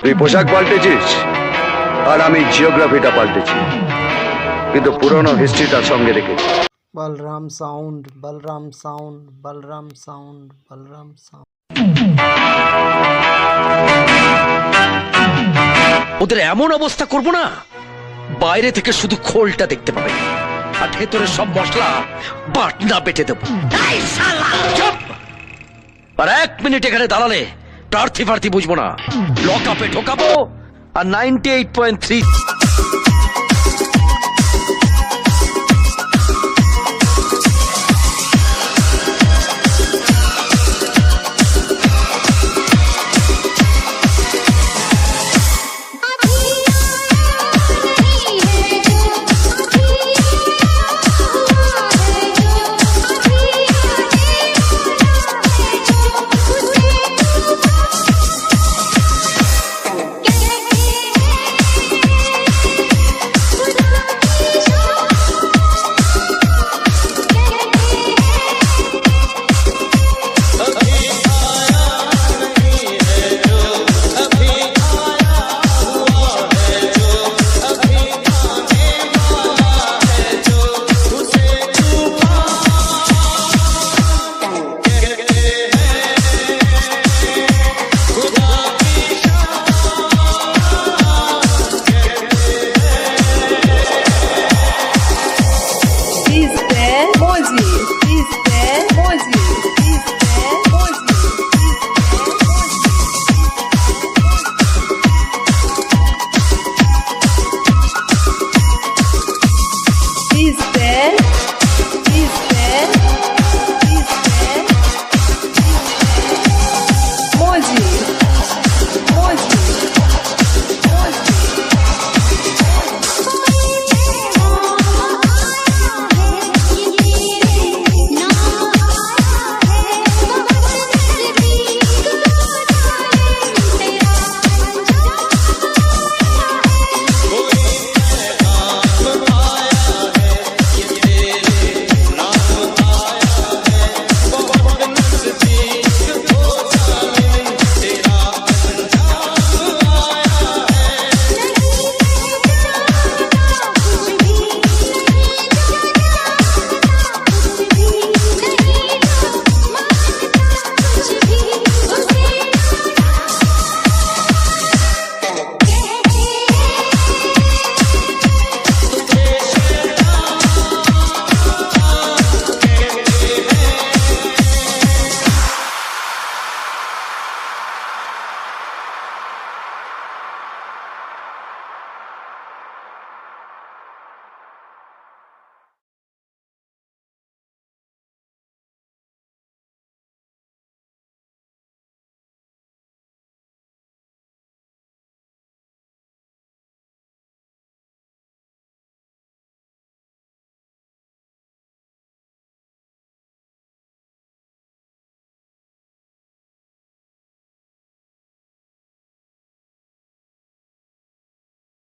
তুই পোশাক পাল্টেছিস আর আমি জিওগ্রাফিটা পাল্টেছি, কিন্তু পুরনো হিস্ট্রিটার সঙ্গে রেখেছি। Balram sound Balram sound Balram sound Balram sound. ওদের এমন অবস্থা করব না, বাইরে থেকে শুধু খোলটা দেখতে পাবে আর ভেতরে সব মশলা বাটনা বেটে দেবো। এই শালা! চুপ! আর 1 মিনিট এখানে দাঁড়ালে প্রার্থী বুঝবো না, লক আপে ঢোকাবো আর 98.3